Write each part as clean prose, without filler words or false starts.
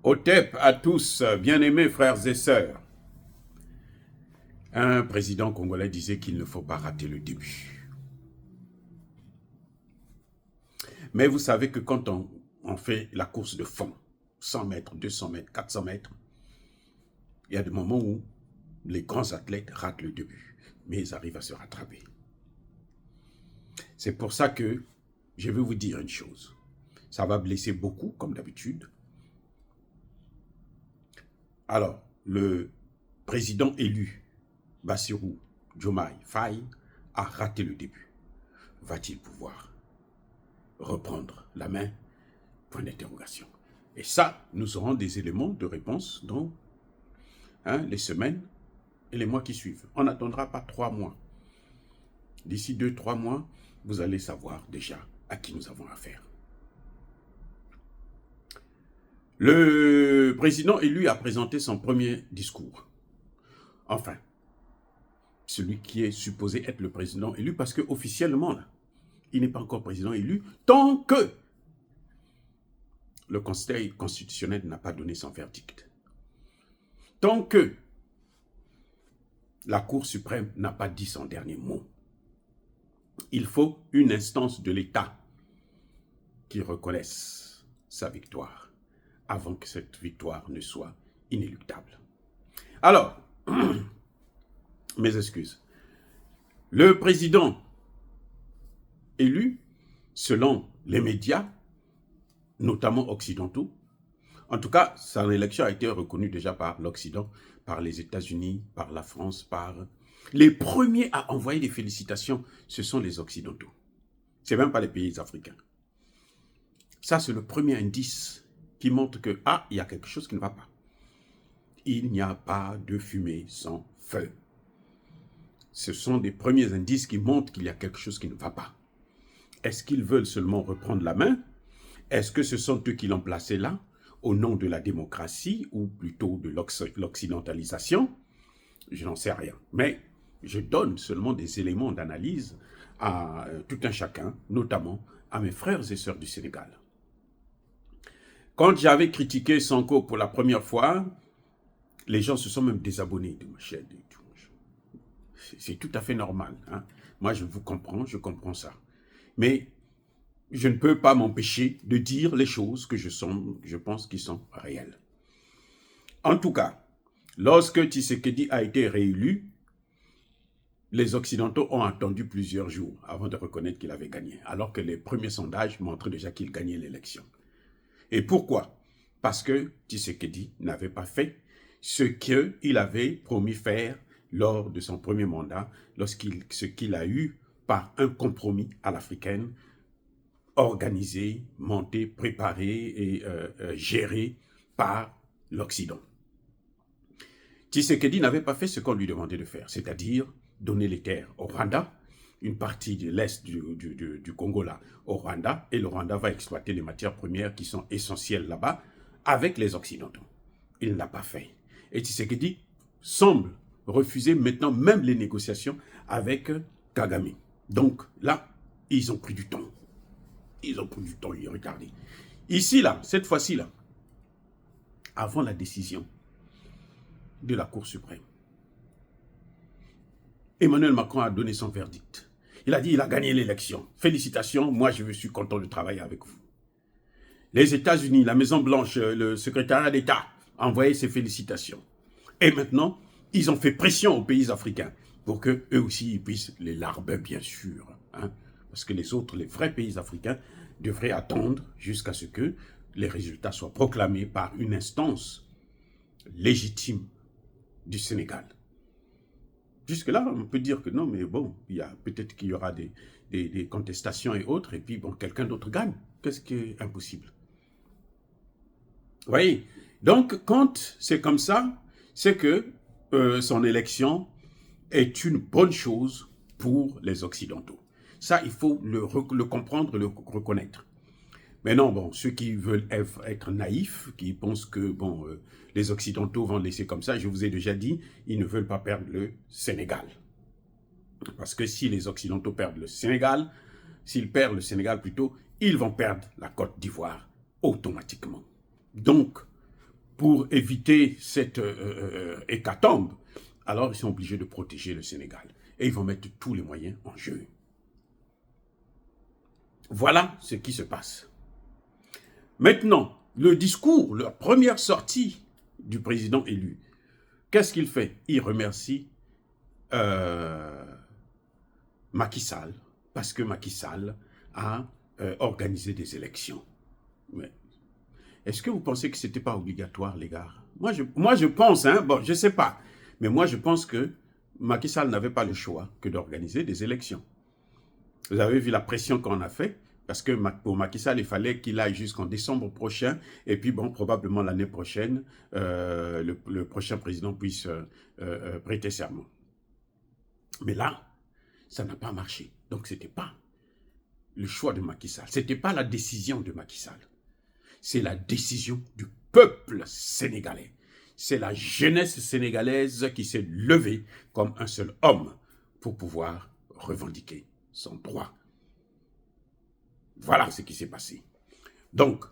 Otep à tous, bien-aimés frères et sœurs. Un président congolais disait qu'il ne faut pas rater le début. Mais vous savez que quand on fait la course de fond, 100 mètres, 200 mètres, 400 mètres, il y a des moments où les grands athlètes ratent le début, mais ils arrivent à se rattraper. C'est pour ça que je vais vous dire une chose. Ça va blesser beaucoup, comme d'habitude. Alors, le président élu, Bassirou Diomaye Faye, a raté le début. Va-t-il pouvoir reprendre la main? Point d'interrogation. Et ça, nous aurons des éléments de réponse dans les semaines et les mois qui suivent. On n'attendra pas 3 mois. D'ici 2-3 mois, vous allez savoir déjà à qui nous avons affaire. Le président élu a présenté son premier discours. Enfin, celui qui est supposé être le président élu, parce qu'officiellement, il n'est pas encore président élu, tant que le Conseil constitutionnel n'a pas donné son verdict. Tant que la Cour suprême n'a pas dit son dernier mot. Il faut une instance de l'État qui reconnaisse sa victoire avant que cette victoire ne soit inéluctable. Alors, mes excuses. Le président élu, selon les médias, notamment occidentaux, en tout cas, son élection a été reconnue déjà par l'Occident, par les États-Unis, par la France, par... Les premiers à envoyer des félicitations, ce sont les Occidentaux. Ce n'est même pas les pays africains. Ça, c'est le premier indice qui montre que, il y a quelque chose qui ne va pas. Il n'y a pas de fumée sans feu. Ce sont des premiers indices qui montrent qu'il y a quelque chose qui ne va pas. Est-ce qu'ils veulent seulement reprendre la main? Est-ce que ce sont eux qui l'ont placé là, au nom de la démocratie, ou plutôt de l'occidentalisation? Je n'en sais rien. Mais je donne seulement des éléments d'analyse à tout un chacun, notamment à mes frères et sœurs du Sénégal. Quand j'avais critiqué Sonko pour la première fois, les gens se sont même désabonnés de ma chaîne. C'est tout à fait normal. Hein? Moi, je vous comprends, je comprends ça. Mais je ne peux pas m'empêcher de dire les choses que je pense qui sont réelles. En tout cas, lorsque Tshisekedi a été réélu, les Occidentaux ont attendu plusieurs jours avant de reconnaître qu'il avait gagné, alors que les premiers sondages montraient déjà qu'il gagnait l'élection. Et pourquoi? Parce que Tshisekedi n'avait pas fait ce qu'il avait promis faire lors de son premier mandat, ce qu'il a eu par un compromis à l'africaine, organisé, monté, préparé et géré par l'Occident. Tshisekedi n'avait pas fait ce qu'on lui demandait de faire, c'est-à-dire donner les terres au Rwanda, une partie de l'Est du Congo là, au Rwanda, et le Rwanda va exploiter les matières premières qui sont essentielles là-bas avec les Occidentaux. Il ne l'a pas fait. Et Tshisekedi semble refuser maintenant même les négociations avec Kagame. Donc là, ils ont pris du temps. Ils ont pris du temps, ils ont regardé. Ici, là, cette fois-ci, là, avant la décision de la Cour suprême, Emmanuel Macron a donné son verdict. Il a dit qu'il a gagné l'élection. Félicitations, moi je suis content de travailler avec vous. Les États-Unis, la Maison-Blanche, le secrétariat d'État a envoyé ses félicitations. Et maintenant, ils ont fait pression aux pays africains pour qu'eux aussi ils puissent les larber, bien sûr. Hein, parce que les autres, les vrais pays africains, devraient attendre jusqu'à ce que les résultats soient proclamés par une instance légitime du Sénégal. Jusque-là, on peut dire que non, mais bon, peut-être qu'il y aura des contestations et autres, et puis bon, quelqu'un d'autre gagne. Qu'est-ce qui est impossible? Vous voyez? Donc, quand c'est comme ça, c'est que son élection est une bonne chose pour les Occidentaux. Ça, il faut le comprendre, le reconnaître. Mais non, bon, ceux qui veulent être naïfs, qui pensent que bon, les Occidentaux vont laisser comme ça, je vous ai déjà dit, ils ne veulent pas perdre le Sénégal. Parce que si les Occidentaux perdent le Sénégal, s'ils perdent le Sénégal plutôt, ils vont perdre la Côte d'Ivoire automatiquement. Donc, pour éviter cette hécatombe, alors ils sont obligés de protéger le Sénégal. Et ils vont mettre tous les moyens en jeu. Voilà ce qui se passe. Maintenant, le discours, la première sortie du président élu, qu'est-ce qu'il fait? Il remercie Macky Sall, parce que Macky Sall a organisé des élections. Mais est-ce que vous pensez que ce n'était pas obligatoire, les gars? Moi, je pense, hein, bon, je ne sais pas, mais moi, je pense que Macky Sall n'avait pas le choix que d'organiser des élections. Vous avez vu la pression qu'on a fait, parce que pour Macky Sall, il fallait qu'il aille jusqu'en décembre prochain, et puis bon, probablement l'année prochaine, le prochain président puisse prêter serment. Mais là, ça n'a pas marché. Donc, ce n'était pas le choix de Macky Sall. Ce n'était pas la décision de Macky Sall. C'est la décision du peuple sénégalais. C'est la jeunesse sénégalaise qui s'est levée comme un seul homme pour pouvoir revendiquer son droit. Voilà ce qui s'est passé. Donc,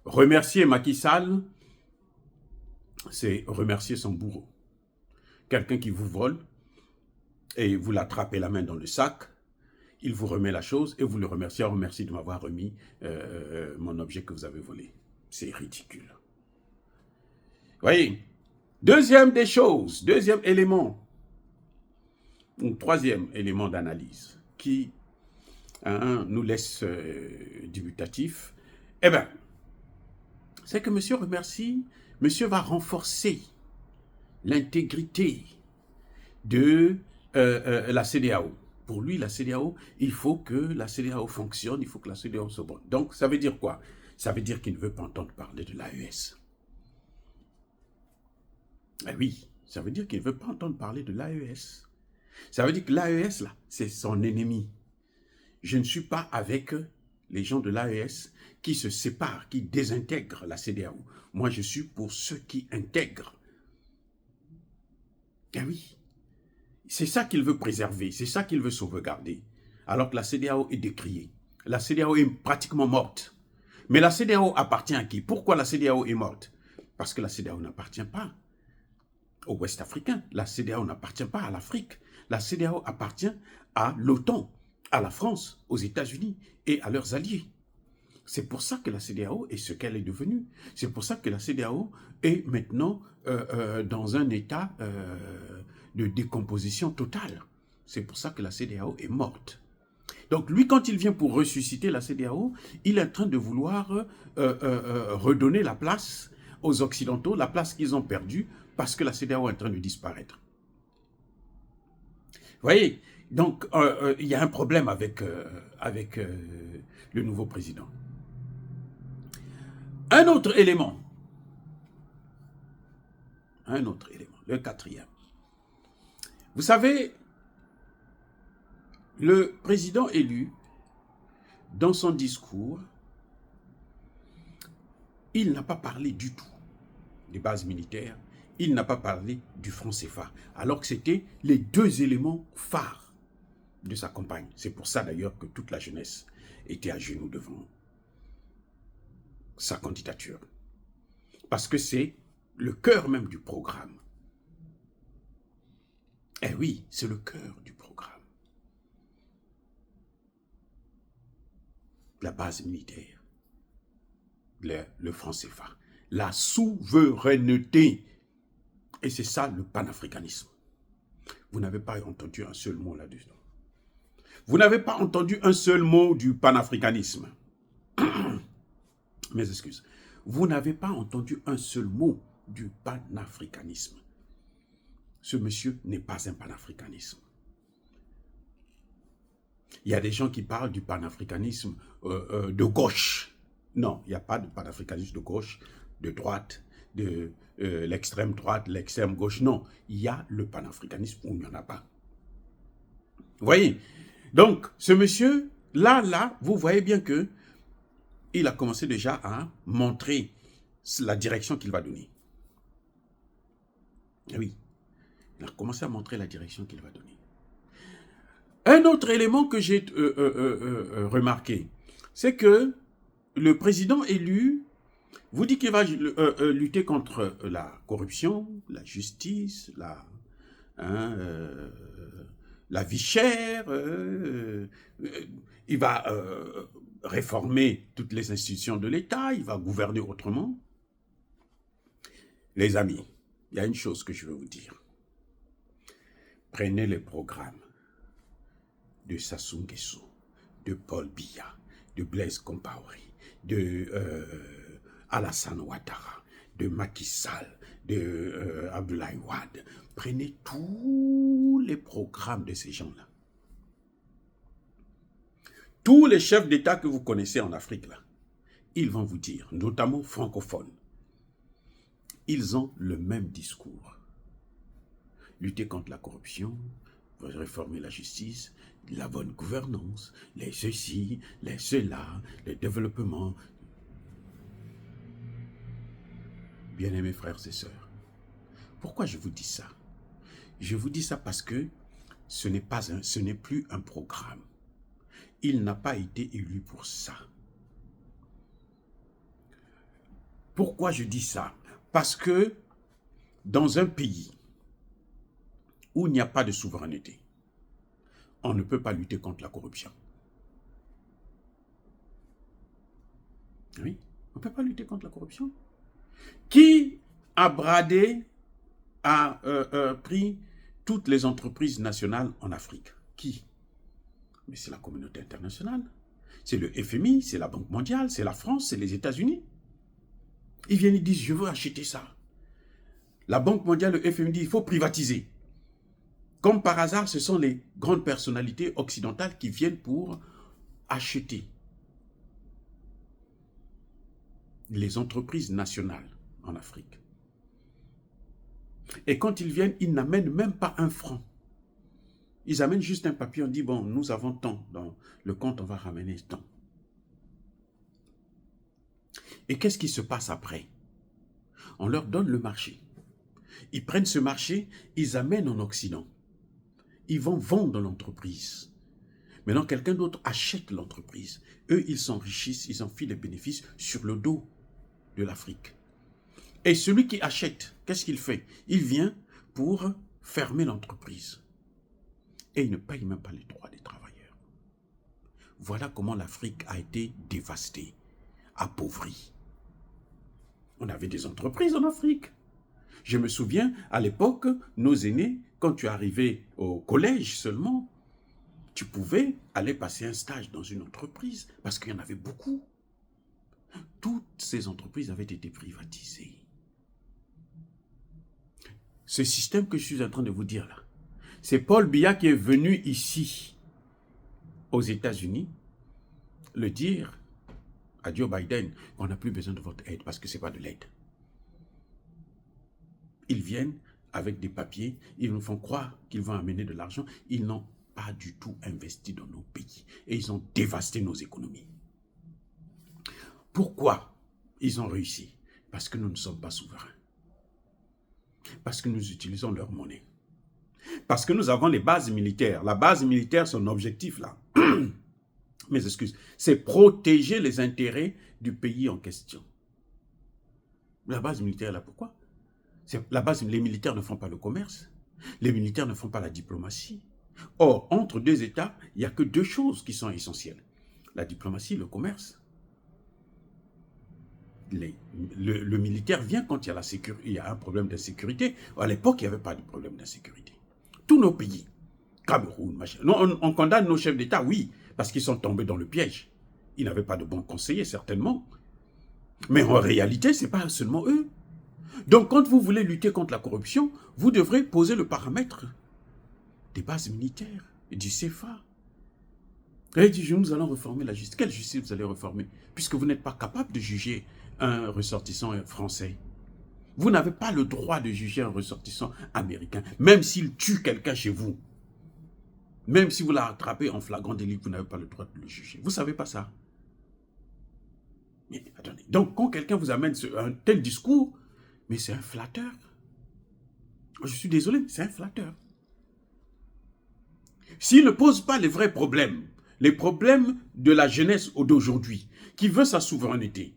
remercier Macky Sall, c'est remercier son bourreau. Quelqu'un qui vous vole et vous l'attrapez la main dans le sac, il vous remet la chose et vous le remerciez. Remercie de m'avoir remis mon objet que vous avez volé. C'est ridicule. Voyez, deuxième des choses, deuxième élément, ou troisième élément d'analyse qui nous laisse dubitatif, eh bien, c'est que monsieur remercie, monsieur va renforcer l'intégrité de la CEDEAO. Pour lui, la CEDEAO, il faut que la CEDEAO fonctionne, il faut que la CEDEAO soit bonne. Donc, ça veut dire quoi? Ça veut dire qu'il ne veut pas entendre parler de l'AES. Eh oui, ça veut dire qu'il ne veut pas entendre parler de l'AES. Ça veut dire que l'AES, là, c'est son ennemi. Je ne suis pas avec les gens de l'AES qui se séparent, qui désintègrent la CEDEAO. Moi, je suis pour ceux qui intègrent. Eh oui, c'est ça qu'il veut préserver, c'est ça qu'il veut sauvegarder. Alors que la CEDEAO est décriée. La CEDEAO est pratiquement morte. Mais la CEDEAO appartient à qui? Pourquoi la CEDEAO est morte? Parce que la CEDEAO n'appartient pas aux Ouest africains. La CEDEAO n'appartient pas à l'Afrique. La CEDEAO appartient à l'OTAN, à la France, aux États-Unis et à leurs alliés. C'est pour ça que la CEDEAO est ce qu'elle est devenue. C'est pour ça que la CEDEAO est maintenant dans un état de décomposition totale. C'est pour ça que la CEDEAO est morte. Donc lui, quand il vient pour ressusciter la CEDEAO, il est en train de vouloir redonner la place aux Occidentaux, la place qu'ils ont perdue parce que la CEDEAO est en train de disparaître. Vous voyez, donc il y a un problème avec le nouveau président. Un autre élément, le quatrième. Vous savez, le président élu, dans son discours, il n'a pas parlé du tout des bases militaires, il n'a pas parlé du franc CFA, alors que c'était les deux éléments phares de sa campagne. C'est pour ça d'ailleurs que toute la jeunesse était à genoux devant sa candidature. Parce que c'est le cœur même du programme. Eh oui, c'est le cœur du programme. La base militaire, le franc CFA, la souveraineté. Et c'est ça le panafricanisme. Vous n'avez pas entendu un seul mot là-dessus. Vous n'avez pas entendu un seul mot du panafricanisme. Mes excuses. Vous n'avez pas entendu un seul mot du panafricanisme. Ce monsieur n'est pas un panafricanisme. Il y a des gens qui parlent du panafricanisme de gauche. Non, il n'y a pas de panafricanisme de gauche, de droite, de l'extrême droite, l'extrême gauche. Non, il y a le panafricanisme où il n'y en a pas. Vous voyez? Donc, ce monsieur, là, vous voyez bien que il a commencé déjà à montrer la direction qu'il va donner. Oui, il a commencé à montrer la direction qu'il va donner. Un autre élément que j'ai remarqué, c'est que le président élu vous dites qu'il va lutter contre la corruption, la justice, hein, la vie chère, il va réformer toutes les institutions de l'État, il va gouverner autrement. Les amis, il y a une chose que je veux vous dire. Prenez les programmes de Sassou Nguesso, de Paul Biya, de Blaise Compaoré, de Alassane Ouattara, de Macky Sall, de Abdoulaye Wade. Prenez tous les programmes de ces gens-là. Tous les chefs d'État que vous connaissez en Afrique, là, ils vont vous dire, notamment francophones, ils ont le même discours. Lutter contre la corruption, réformer la justice, la bonne gouvernance, les ceci, les cela, le développement. Bien-aimés frères et sœurs, pourquoi je vous dis ça? Je vous dis ça parce que ce n'est plus un programme. Il n'a pas été élu pour ça. Pourquoi je dis ça? Parce que dans un pays où il n'y a pas de souveraineté, on ne peut pas lutter contre la corruption. Oui, on ne peut pas lutter contre la corruption. Qui a bradé, a pris toutes les entreprises nationales en Afrique? Qui? Mais c'est la communauté internationale. C'est le FMI, c'est la Banque mondiale, c'est la France, c'est les États-Unis. Ils viennent et disent, je veux acheter ça. La Banque mondiale, le FMI dit, il faut privatiser. Comme par hasard, ce sont les grandes personnalités occidentales qui viennent pour acheter les entreprises nationales en Afrique. Et quand ils viennent, ils n'amènent même pas un franc. Ils amènent juste un papier, on dit, bon, nous avons tant, dans le compte, on va ramener tant. Et qu'est-ce qui se passe après? On leur donne le marché. Ils prennent ce marché, ils amènent en Occident. Ils vont vendre l'entreprise. Maintenant, quelqu'un d'autre achète l'entreprise. Eux, ils s'enrichissent, ils en filent les bénéfices sur le dos de l'Afrique. Et celui qui achète, qu'est-ce qu'il fait? Il vient pour fermer l'entreprise. Et il ne paye même pas les droits des travailleurs. Voilà comment l'Afrique a été dévastée, appauvrie. On avait des entreprises en Afrique. Je me souviens, à l'époque, nos aînés, quand tu arrivais au collège seulement, tu pouvais aller passer un stage dans une entreprise parce qu'il y en avait beaucoup. Toutes ces entreprises avaient été privatisées. Ce système que je suis en train de vous dire là, c'est Paul Biya qui est venu ici, aux États-Unis, le dire à Joe Biden qu'on n'a plus besoin de votre aide parce que ce n'est pas de l'aide. Ils viennent avec des papiers, ils nous font croire qu'ils vont amener de l'argent. Ils n'ont pas du tout investi dans nos pays et ils ont dévasté nos économies. Pourquoi ils ont réussi? Parce que nous ne sommes pas souverains. Parce que nous utilisons leur monnaie. Parce que nous avons les bases militaires. La base militaire, son objectif là, mes excuses, c'est protéger les intérêts du pays en question. La base militaire là, pourquoi? La base, les militaires ne font pas le commerce. Les militaires ne font pas la diplomatie. Or, entre deux États, il n'y a que deux choses qui sont essentielles. La diplomatie, le commerce. Le militaire vient quand il y a un problème d'insécurité. À l'époque, il n'y avait pas de problème d'insécurité. Tous nos pays, Cameroun, machin. Non, on condamne nos chefs d'État, oui, parce qu'ils sont tombés dans le piège. Ils n'avaient pas de bons conseillers, certainement. Mais en réalité, ce n'est pas seulement eux. Donc, quand vous voulez lutter contre la corruption, vous devrez poser le paramètre des bases militaires et du CFA. Et il dit, nous allons réformer la justice. Quelle justice vous allez réformer? Puisque vous n'êtes pas capable de juger un ressortissant français. Vous n'avez pas le droit de juger un ressortissant américain, même s'il tue quelqu'un chez vous. Même si vous l'attrapez en flagrant délit, vous n'avez pas le droit de le juger. Vous ne savez pas ça? Mais attendez. Donc, quand quelqu'un vous amène un tel discours, mais c'est un flatteur. Je suis désolé, mais c'est un flatteur. S'il ne pose pas les vrais problèmes, les problèmes de la jeunesse d'aujourd'hui, qui veut sa souveraineté,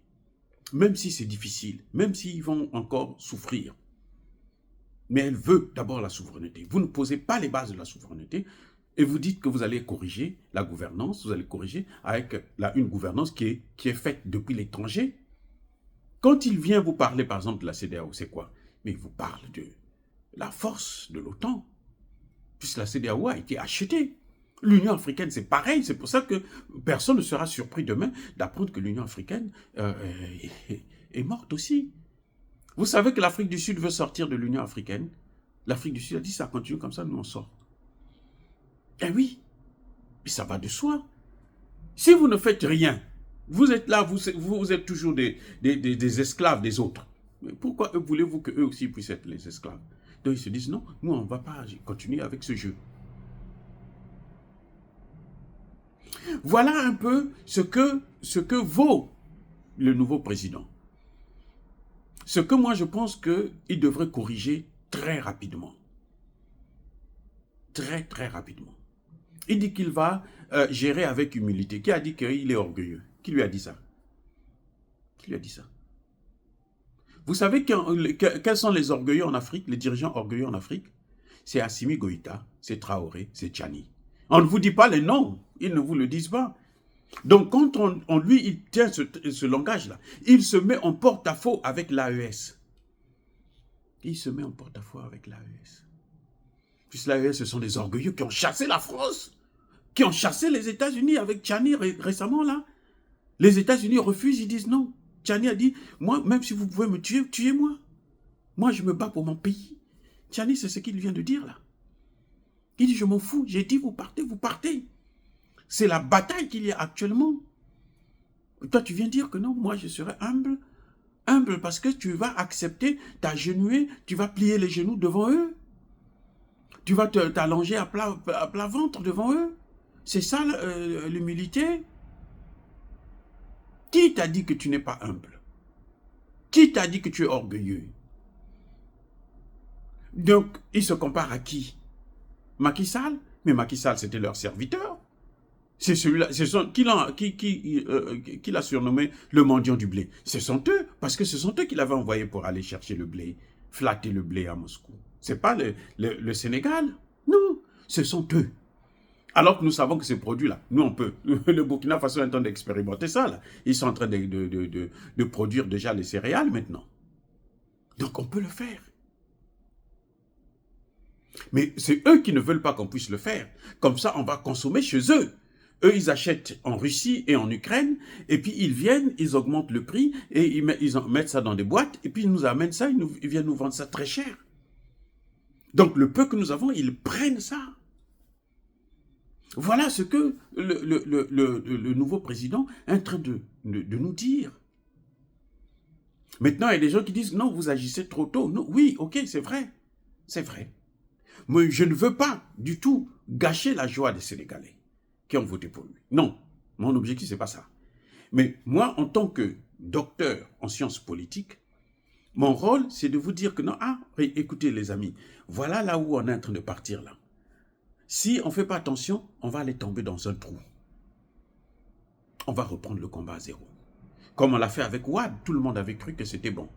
même si c'est difficile, même s'ils vont encore souffrir. Mais elle veut d'abord la souveraineté. Vous ne posez pas les bases de la souveraineté et vous dites que vous allez corriger la gouvernance, vous allez corriger avec une gouvernance qui est faite depuis l'étranger. Quand il vient vous parler, par exemple, de la CEDEAO, c'est quoi? Mais il vous parle de la force de l'OTAN, puisque la CEDEAO a été achetée. L'Union africaine, c'est pareil. C'est pour ça que personne ne sera surpris demain d'apprendre que l'Union africaine est morte aussi. Vous savez que l'Afrique du Sud veut sortir de l'Union africaine. L'Afrique du Sud a dit, ça continue comme ça, nous on sort. Eh oui, mais ça va de soi. Si vous ne faites rien, vous êtes là, vous êtes toujours des esclaves des autres. Mais pourquoi voulez-vous qu'eux aussi puissent être les esclaves? Donc ils se disent, non, nous on ne va pas continuer avec ce jeu. Voilà un peu ce que vaut le nouveau président. Ce que moi je pense qu'il devrait corriger très rapidement. Très très rapidement. Il dit qu'il va gérer avec humilité. Qui a dit qu'il est orgueilleux? Qui lui a dit ça? Qui lui a dit ça? Vous savez quels sont les orgueilleux en Afrique, les dirigeants orgueilleux en Afrique? C'est Assimi Goïta, c'est Traoré, c'est Tchani. On ne vous dit pas les noms, ils ne vous le disent pas. Donc quand il tient ce langage-là, il se met en porte-à-faux avec l'AES. Il se met en porte-à-faux avec l'AES. Puisque l'AES, ce sont des orgueilleux qui ont chassé la France, qui ont chassé les États-Unis avec Tchani récemment là. Les États-Unis refusent, ils disent non. Tchani a dit, moi, même si vous pouvez me tuer, tuez-moi. Moi, je me bats pour mon pays. Tchani, c'est ce qu'il vient de dire là. Il dit, je m'en fous, j'ai dit, vous partez, vous partez. C'est la bataille qu'il y a actuellement. Toi, tu viens dire que non, moi, je serai humble. Humble parce que tu vas accepter, t'agenouiller, tu vas plier les genoux devant eux. Tu vas t'allonger à plat ventre devant eux. C'est ça l'humilité. Qui t'a dit que tu n'es pas humble? Qui t'a dit que tu es orgueilleux? Donc, ils se comparent à qui? Macky Sall? Mais Macky Sall, c'était leur serviteur. C'est celui-là, qui l'a surnommé le mendiant du blé. Ce sont eux, parce que ce sont eux qui l'avaient envoyé pour aller chercher le blé, flatter le blé à Moscou. Ce n'est pas le Sénégal, non, ce sont eux. Alors que nous savons que ces produits-là, nous on peut. Le Burkina Faso est en train d'expérimenter ça, là. Ils sont en train de produire déjà les céréales maintenant. Donc on peut le faire. Mais c'est eux qui ne veulent pas qu'on puisse le faire. Comme ça, on va consommer chez eux. Eux, ils achètent en Russie et en Ukraine, et puis ils viennent, ils augmentent le prix, et ils mettent ça dans des boîtes, et puis ils nous amènent ça, ils viennent nous vendre ça très cher. Donc le peu que nous avons, ils prennent ça. Voilà ce que le nouveau président est en train de nous dire. Maintenant, il y a des gens qui disent, non, vous agissez trop tôt. Non, oui, ok, c'est vrai. C'est vrai. Mais je ne veux pas du tout gâcher la joie des Sénégalais qui ont voté pour lui. Non, mon objectif, c'est pas ça. Mais moi, en tant que docteur en sciences politiques, mon rôle, c'est de vous dire que non, écoutez les amis, voilà là où on est en train de partir là. Si on ne fait pas attention, on va aller tomber dans un trou. On va reprendre le combat à zéro. Comme on l'a fait avec Ouad, tout le monde avait cru que c'était bon.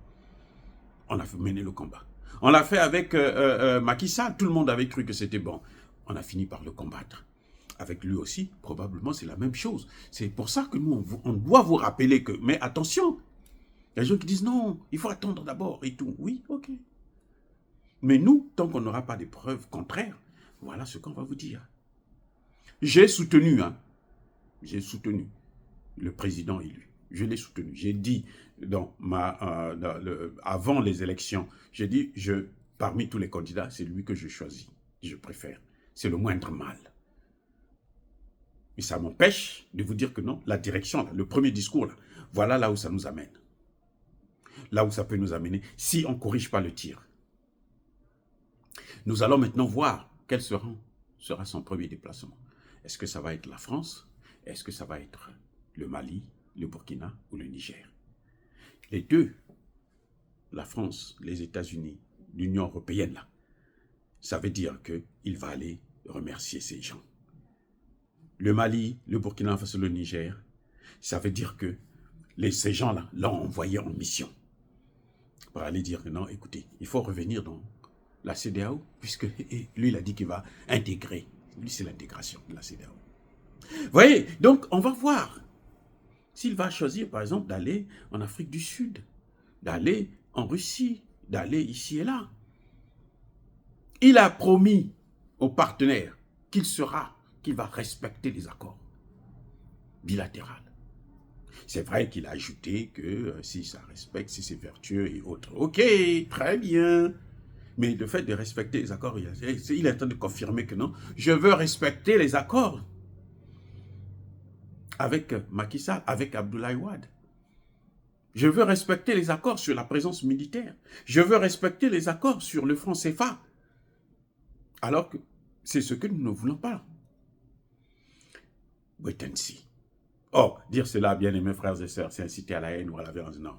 On a mené le combat. On l'a fait avec Macky Sall, tout le monde avait cru que c'était bon. On a fini par le combattre. Avec lui aussi, probablement c'est la même chose. C'est pour ça que nous, on doit vous rappeler que, mais attention, il y a des gens qui disent non, il faut attendre d'abord et tout. Oui, ok. Mais nous, tant qu'on n'aura pas de preuves contraires, voilà ce qu'on va vous dire. J'ai soutenu le président élu. Je l'ai soutenu. J'ai dit, avant les élections, j'ai dit, parmi tous les candidats, c'est lui que je choisis. Je préfère. C'est le moindre mal. Mais ça m'empêche de vous dire que non, la direction, là, le premier discours, là, voilà là où ça nous amène. Là où ça peut nous amener, si on ne corrige pas le tir. Nous allons maintenant voir quel sera son premier déplacement. Est-ce que ça va être la France? Est-ce que ça va être le Mali, le Burkina ou le Niger? Les deux, la France, les États-Unis, l'Union européenne, là, ça veut dire qu'il va aller remercier ces gens. Le Mali, le Burkina Faso, le Niger, ça veut dire que ces gens-là l'ont envoyé en mission pour aller dire que non, écoutez, il faut revenir dans la CEDEAO, puisque lui, il a dit qu'il va intégrer. Lui, c'est l'intégration de la CEDEAO. Vous voyez, donc on va voir s'il va choisir, par exemple, d'aller en Afrique du Sud, d'aller en Russie, d'aller ici et là. Il a promis aux partenaires qu'il va respecter les accords bilatéraux. C'est vrai qu'il a ajouté que si ça respecte, si c'est vertueux et autres. Ok, très bien. Mais le fait de respecter les accords, il est en train de confirmer que non, je veux respecter les accords avec Macky Sall, avec Abdoulaye Wade. Je veux respecter les accords sur la présence militaire. Je veux respecter les accords sur le franc CFA. Alors que c'est ce que nous ne voulons pas. Wait and see. Oh, dire cela, bien-aimés frères et sœurs, c'est inciter à la haine ou à la violence. Non.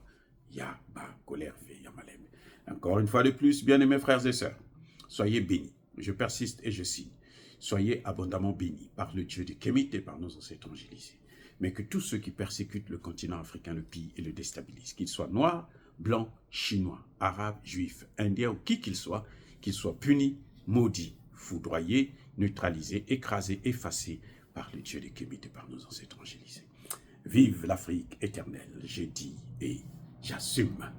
Colère, Yamalem. Encore une fois de plus, bien-aimés frères et sœurs, soyez bénis. Je persiste et je signe. Soyez abondamment bénis par le Dieu de Kémite et par nos ancêtres angélisés. Mais que tous ceux qui persécutent le continent africain le pillent et le déstabilisent, qu'ils soient noirs, blancs, chinois, arabes, juifs, indiens ou qui qu'ils soient punis, maudits, foudroyés, neutralisés, écrasés, effacés par le Dieu de Kémite et par nos ancêtres angélisés. Vive l'Afrique éternelle, j'ai dit et j'assume.